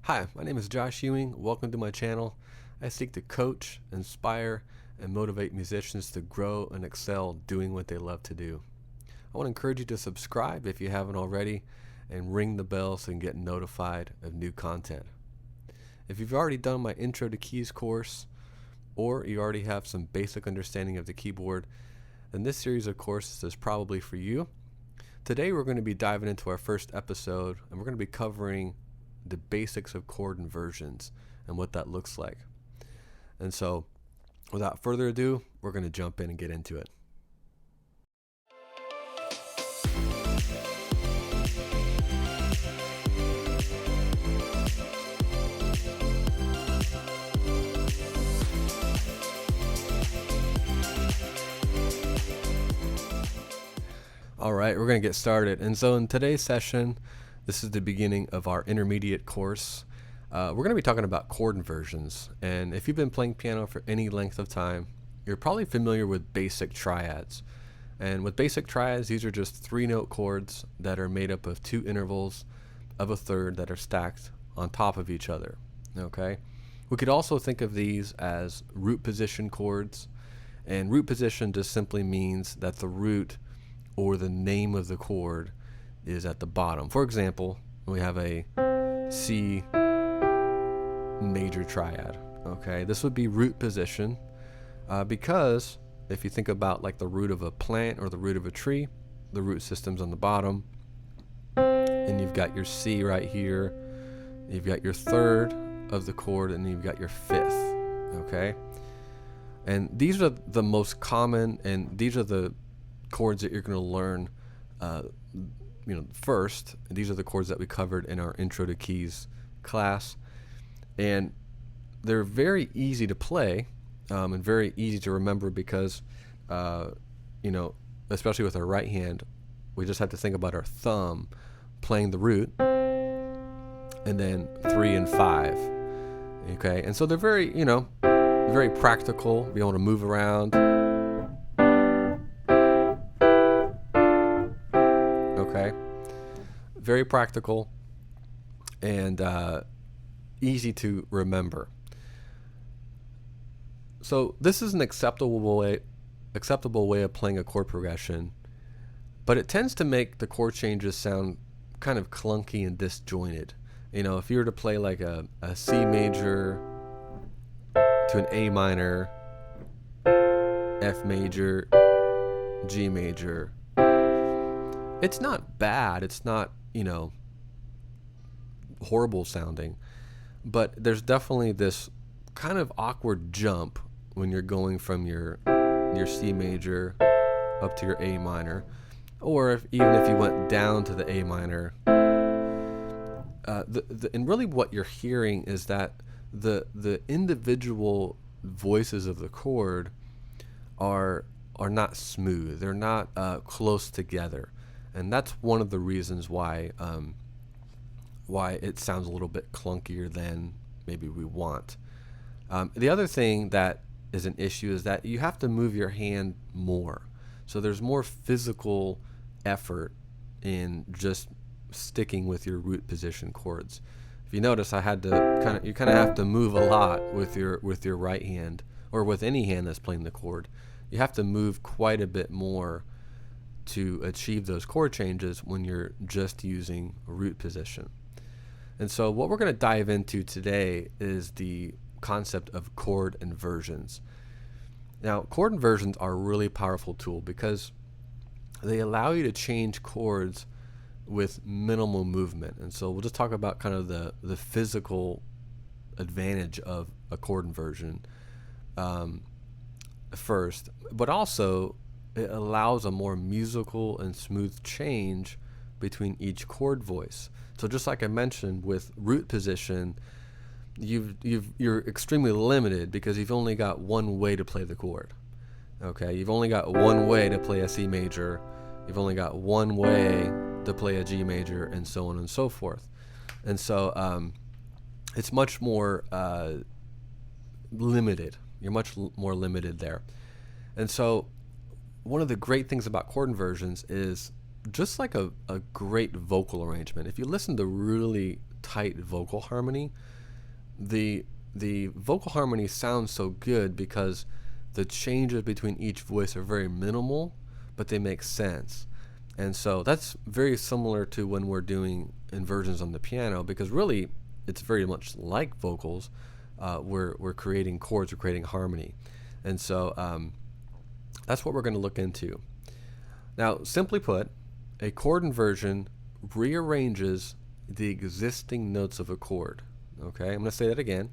Hi, my name is Josh Ewing. Welcome to my channel. I seek to coach, inspire, and motivate musicians to grow and excel doing what they love to do. I want to encourage you to subscribe if you haven't already and ring the bell so you can get notified of new content. If you've already done my Intro to Keys course or you already have some basic understanding of the keyboard, then this series of courses is probably for you. Today we're going to be diving into our first episode and we're going to be covering the basics of chord inversions and what that looks like. And so without further ado, we're going to jump in and get into it. All right, we're going to get started. And so in today's session, this is the beginning of our intermediate course. We're going to be talking about chord inversions. And if you've been playing piano for any length of time, you're probably familiar with basic triads. And with basic triads, these are just 3-note chords that are made up of 2 intervals of a third that are stacked on top of each other. Okay? We could also think of these as root position chords. And root position just simply means that the root or the name of the chord is at the bottom. For example, we have a C major triad. Okay, this would be root position because if you think about like the root of a plant or the root of a tree, the root system's on the bottom, and you've got your C right here, you've got your third of the chord, and you've got your fifth. Okay, and these are the most common, and these are the chords that you're going to learn first. These are the chords that we covered in our Intro to Keys class, and they're very easy to play and very easy to remember because especially with our right hand, we just have to think about our thumb playing the root and then 3 and 5. Okay, and so they're very very practical, be able to move around. Okay, very practical and easy to remember. So this is an acceptable way of playing a chord progression, but it tends to make the chord changes sound kind of clunky and disjointed. If you were to play like a C major to an A minor, F major, G major, it's not bad, it's not horrible sounding, but there's definitely this kind of awkward jump when you're going from your C major up to your A minor, or even if you went down to the A minor. And really what you're hearing is that the individual voices of the chord are not smooth, they're not close together. And that's one of the reasons why it sounds a little bit clunkier than maybe we want. The other thing that is an issue is that you have to move your hand more. So there's more physical effort in just sticking with your root position chords. If you notice, I had to you kind of have to move a lot with your right hand, or with any hand that's playing the chord. You have to move quite a bit more to achieve those chord changes when you're just using root position. And so what we're going to dive into today is the concept of chord inversions. Now, chord inversions are a really powerful tool because they allow you to change chords with minimal movement. And so we'll just talk about kind of the physical advantage of a chord inversion first, but also it allows a more musical and smooth change between each chord voice. So just like I mentioned with root position, you're extremely limited because you've only got one way to play the chord. Okay, you've only got one way to play a C major, you've only got one way to play a G major, and so on and so forth. And so it's much more limited. You're much more limited there. And so one of the great things about chord inversions is just like a great vocal arrangement. If you listen to really tight vocal harmony. The vocal harmony sounds so good because the changes between each voice are very minimal, but they make sense. And so that's very similar to when we're doing inversions on the piano, because really it's very much like vocals. We're creating chords, we're creating harmony. And so that's what we're going to look into. Now, simply put, a chord inversion rearranges the existing notes of a chord. Okay, I'm going to say that again.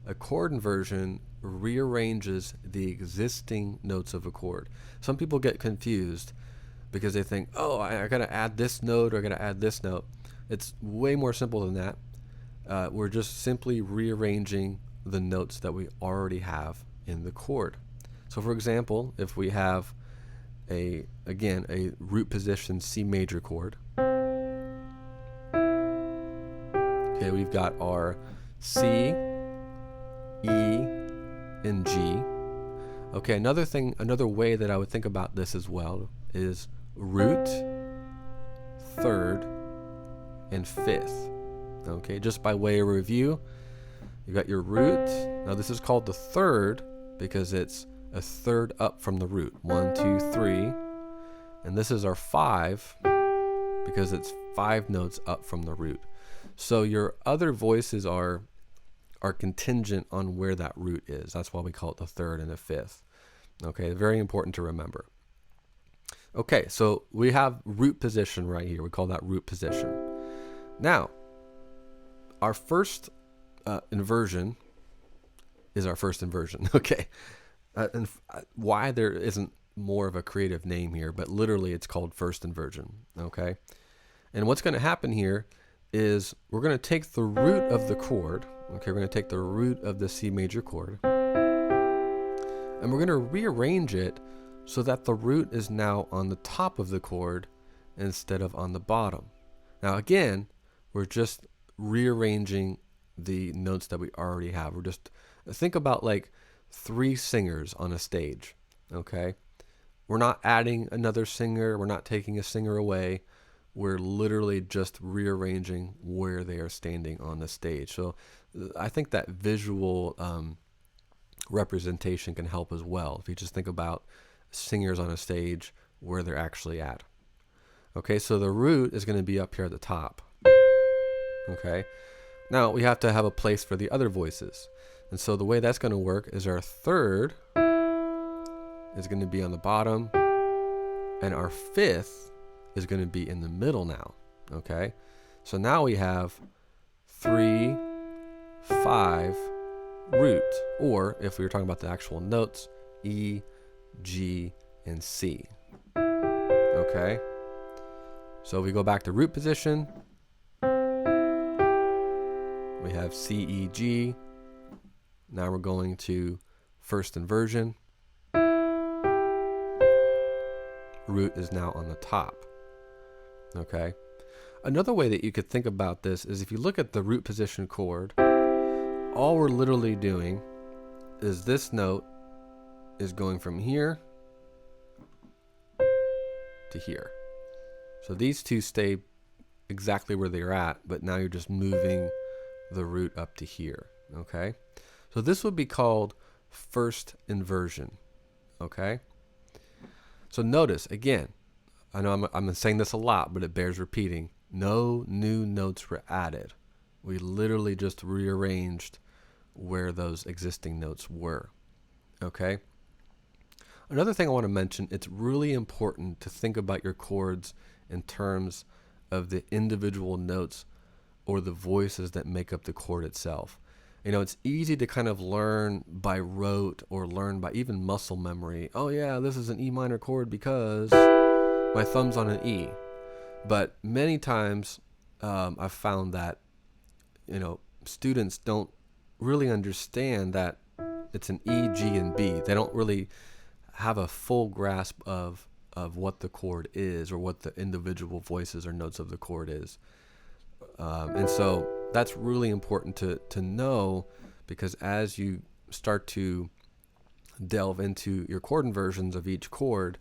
A chord inversion rearranges the existing notes of a chord. Some people get confused because they think, oh, I got to add this note or I got to add this note. It's way more simple than that. We're just simply rearranging the notes that we already have in the chord. So for example, if we have a root position C major chord, okay, we've got our C, E, and G. Okay, another way that I would think about this as well is root, third, and fifth. Okay, just by way of review, you got your root. Now this is called the third because it's a third up from the root. 1, 2, 3. And this is our 5 because it's 5 notes up from the root. So your other voices are contingent on where that root is. That's why we call it the third and the fifth. Okay, very important to remember. Okay, so we have root position right here. We call that root position. Now, our first inversion is our first inversion. Okay, and why there isn't more of a creative name here, but literally it's called first inversion. Okay, and what's going to happen here is we're going to take the root of the chord. Okay, we're going to take the root of the C major chord, and we're going to rearrange it so that the root is now on the top of the chord instead of on the bottom. Now again, we're just rearranging the notes that we already have. We're just, think about like 3 singers on a stage. Okay, we're not adding another singer, we're not taking a singer away. We're literally just rearranging where they are standing on the stage. So I think that visual representation can help as well. If you just think about singers on a stage, where they're actually at. Okay, so the root is going to be up here at the top. Okay, now we have to have a place for the other voices. And so the way that's going to work is our third is going to be on the bottom, and our fifth is going to be in the middle now. Okay, so now we have 3, 5 root, or if we were talking about the actual notes, E, G, and C. Okay, so we go back to root position. We have C, E, G. Now we're going to first inversion. Root is now on the top. Okay. Another way that you could think about this is if you look at the root position chord, all we're literally doing is this note is going from here to here. So these two stay exactly where they're at, but now you're just moving the root up to here. Okay, so this would be called first inversion. Okay, so notice again, I know I'm saying this a lot, but it bears repeating. No new notes were added. We literally just rearranged where those existing notes were. Okay, another thing I want to mention, it's really important to think about your chords in terms of the individual notes or the voices that make up the chord itself. You know, it's easy to kind of learn by rote or learn by even muscle memory. Oh yeah, this is an E minor chord because my thumb's on an E. But many times I've found that, you know, students don't really understand that it's an E, G, and B. They don't really have a full grasp of what the chord is or what the individual voices or notes of the chord is. And so that's really important to know, because as you start to delve into your chord inversions of each chord,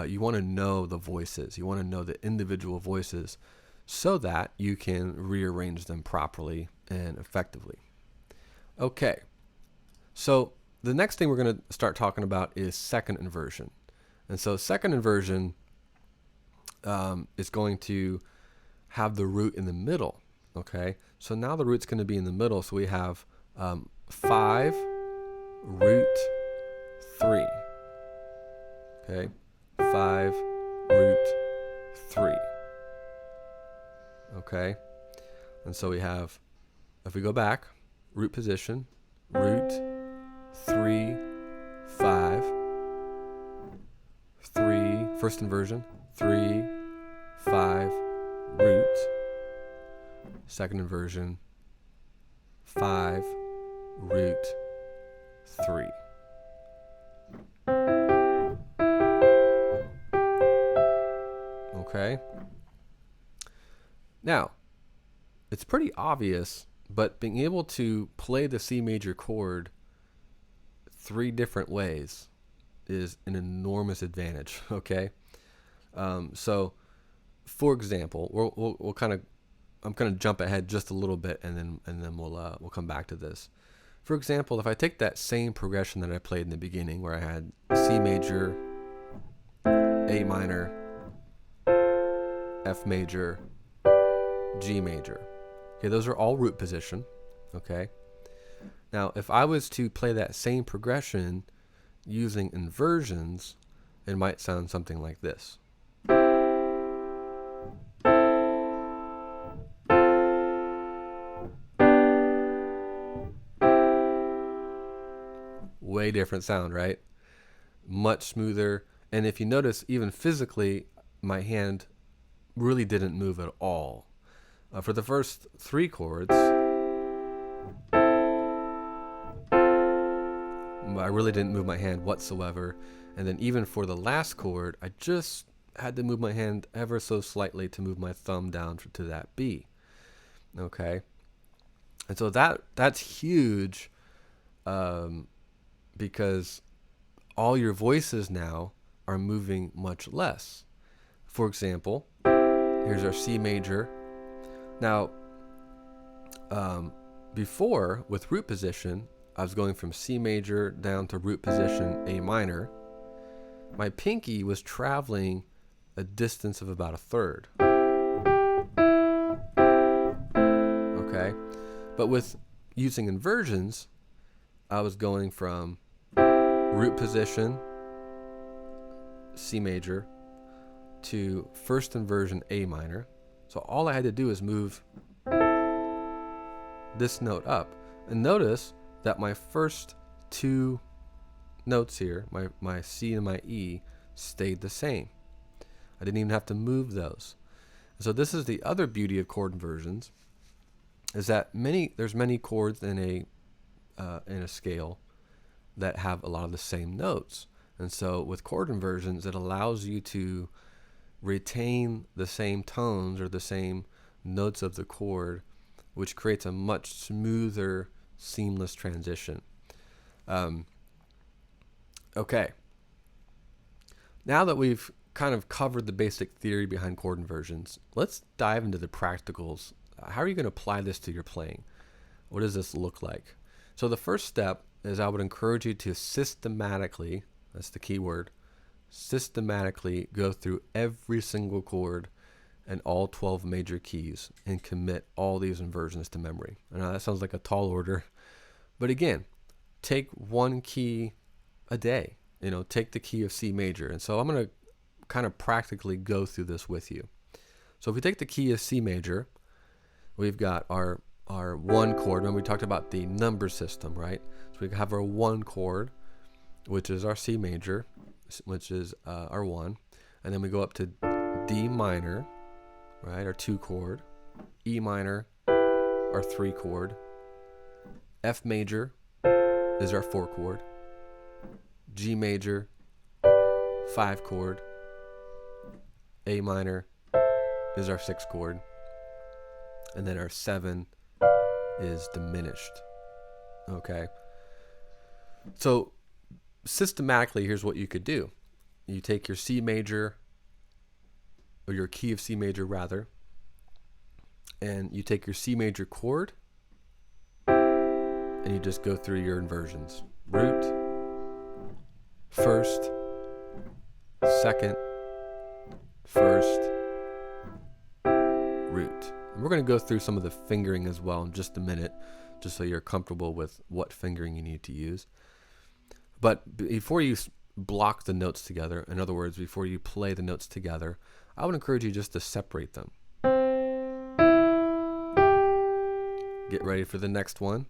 you want to know the voices. You want to know the individual voices so that you can rearrange them properly and effectively. Okay, so the next thing we're going to start talking about is second inversion. And so second inversion is going to have the root in the middle. Okay, so now the root's going to be in the middle, so we have 5 root 3. Okay, 5 root 3. Okay, and so we have, if we go back, root position, root 3 5 3, first inversion, 3 5 root, second inversion, 5 root 3. Okay. Now, it's pretty obvious, but being able to play the C major chord 3 different ways is an enormous advantage. Okay. So, for example, we'll kind of, I'm going to jump ahead just a little bit, and then we'll come back to this. For example, if I take that same progression that I played in the beginning, where I had C major, A minor, F major, G major. Okay, those are all root position. Okay. Now, if I was to play that same progression using inversions, it might sound something like this. Way different sound, right? Much smoother. And if you notice, even physically, my hand really didn't move at all. For the first 3 chords, I really didn't move my hand whatsoever. And then even for the last chord, I just had to move my hand ever so slightly to move my thumb down to that B. Okay. And so that's huge, because all your voices now are moving much less. For example, here's our C major. Now, before, with root position, I was going from C major down to root position A minor. My pinky was traveling a distance of about 1/3. Okay? But with using inversions, I was going from root position, C major, to first inversion A minor. So all I had to do is move this note up. And notice that my first 2 notes here, my C and my E, stayed the same. I didn't even have to move those. So this is the other beauty of chord inversions, is that there's many chords in a scale that have a lot of the same notes. And so with chord inversions, it allows you to retain the same tones or the same notes of the chord, which creates a much smoother, seamless transition. Okay. Now that we've kind of covered the basic theory behind chord inversions, let's dive into the practicals. How are you going to apply this to your playing? What does this look like? So the first step is I would encourage you to systematically, that's the key word, systematically go through every single chord and all 12 major keys and commit all these inversions to memory. I know that sounds like a tall order, but again, take 1 key a day. Take the key of C major. And so I'm going to kind of practically go through this with you. So if we take the key of C major, we've got our 1 chord, and we talked about the number system, right? So we have our 1 chord, which is our C major, which is our 1, and then we go up to D minor, right, our 2 chord, E minor, our 3 chord, F major is our 4 chord, G major, 5 chord, A minor is our 6 chord, and then our 7 is diminished. Okay, so systematically, here's what you could do. You take your C major, or your key of C major rather, and you take your C major chord and you just go through your inversions. Root, first, second, first, root. And we're going to go through some of the fingering as well in just a minute, just so you're comfortable with what fingering you need to use. But before you block the notes together, in other words, before you play the notes together, I would encourage you just to separate them. Get ready for the next one.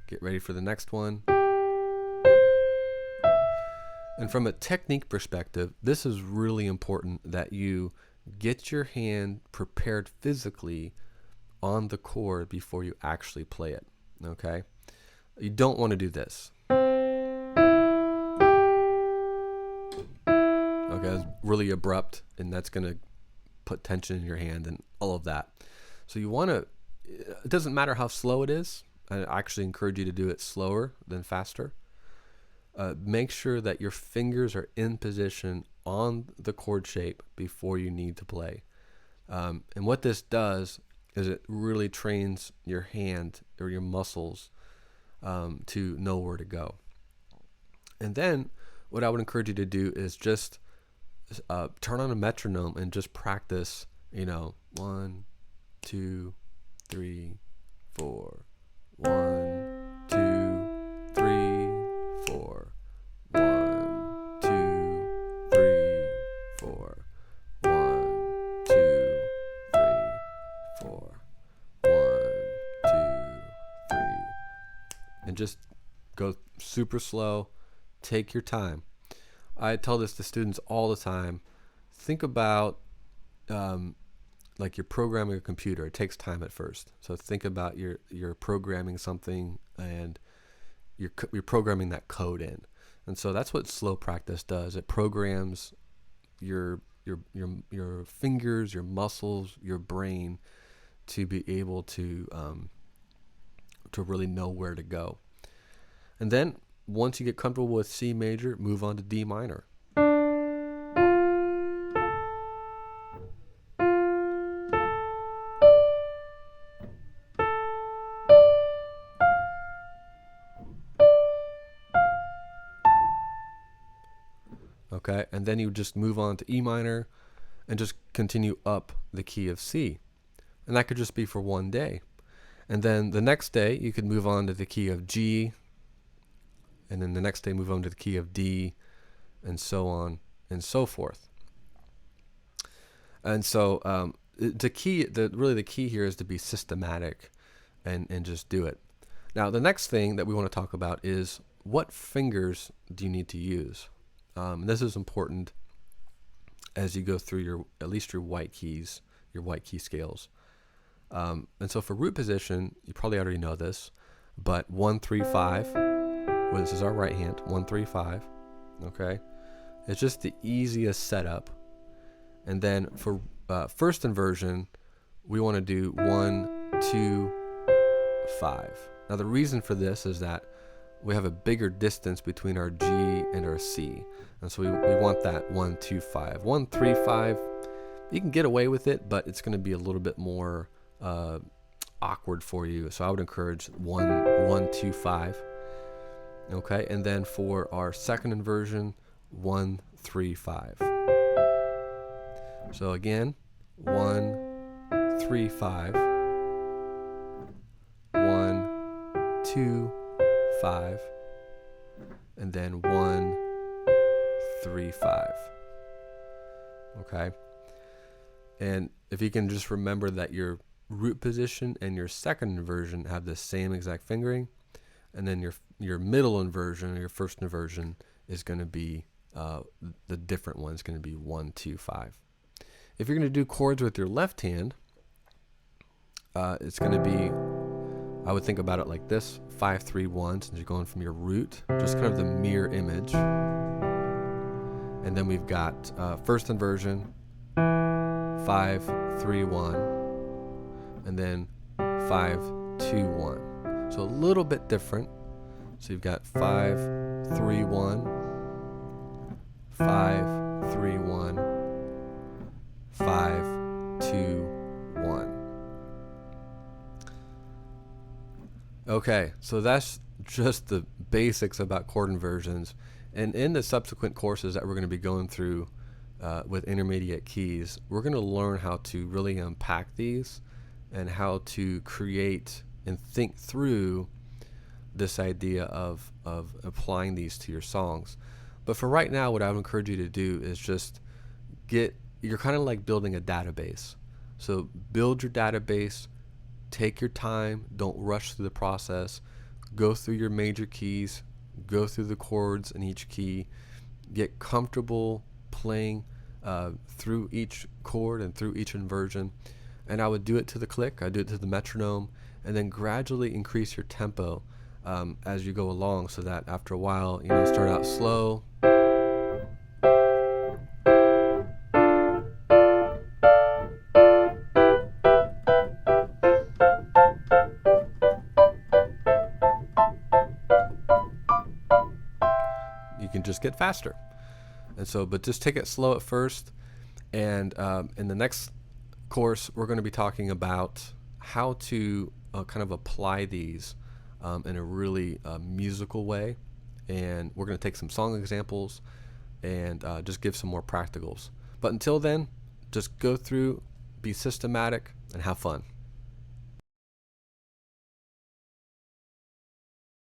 Get ready for the next one. And from a technique perspective, this is really important that you get your hand prepared physically on the chord before you actually play it, okay? You don't want to do this. Okay, it's really abrupt, and that's going to put tension in your hand and all of that. So you want to, it doesn't matter how slow it is. I actually encourage you to do it slower than faster. Make sure that your fingers are in position on the chord shape before you need to play. And what this does is it really trains your hand or your muscles to know where to go. And then what I would encourage you to do is just turn on a metronome and just practice, 1, 2, 3, 4. 1, 2, 3, 4. 1, 2, 3, 4. 1, 2, 3, 4. 1, 2, 3. And just go super slow. Take your time. I tell this to students all the time. Think about like you're programming a computer. It takes time at first. So think about you're programming something and you're programming that code in. And so that's what slow practice does. It programs your fingers, your muscles, your brain to be able to really know where to go. And then once you get comfortable with C major, move on to D minor. Okay, and then you just move on to E minor and just continue up the key of C. And that could just be for one day. And then the next day you could move on to the key of G, and then the next day move on to the key of D, and so on and so forth. And so the key here is to be systematic and just do it. Now the next thing that we want to talk about is what fingers do you need to use? This is important as you go through at least your white keys, your white key scales. And so for root position, you probably already know this, but 1, 3, 5. Well, this is our right hand, 1, 3, 5. Okay, it's just the easiest setup. And then for first inversion, we want to do 1, 2, 5. Now the reason for this is that we have a bigger distance between our G and our C, and so we want that 1, 2, 5. 1, 3, 5. You can get away with it, but it's going to be a little bit more awkward for you. So I would encourage 1, 2, 5. Okay, and then for our second inversion, 1, 3, 5. So again, 1, 3, 5. 1, 2, 5, and then 1, 3, 5. Okay, and if you can just remember that your root position and your second inversion have the same exact fingering, and then your middle inversion or your first inversion is going to be the different one is going to be 1, 2, 5. If you're going to do chords with your left hand, it's going to be, I would think about it like this: 5, 3, 1, since you're going from your root, just kind of the mirror image. And then we've got first inversion, 5, 3, 1, and then 5, 2, 1. So a little bit different. So you've got 5, 3, 1, 5, 3, 1, 5, 2, 1. Okay, so that's just the basics about chord inversions. And in the subsequent courses that we're going to be going through with intermediate keys, we're going to learn how to really unpack these and how to create and think through this idea of applying these to your songs. But for right now, what I would encourage you to do is just you're kind of like building a database. So build your database, take your time, don't rush through the process, go through your major keys, go through the chords in each key, get comfortable playing through each chord and through each inversion. And I would do it to the click, I do it to the metronome, and then gradually increase your tempo as you go along, so that after a while, start out slow. You can just get faster. And so, but just take it slow at first. And in the next course, we're going to be talking about how to kind of apply these in a really musical way. And we're going to take some song examples and just give some more practicals. But until then, just go through, be systematic, and have fun.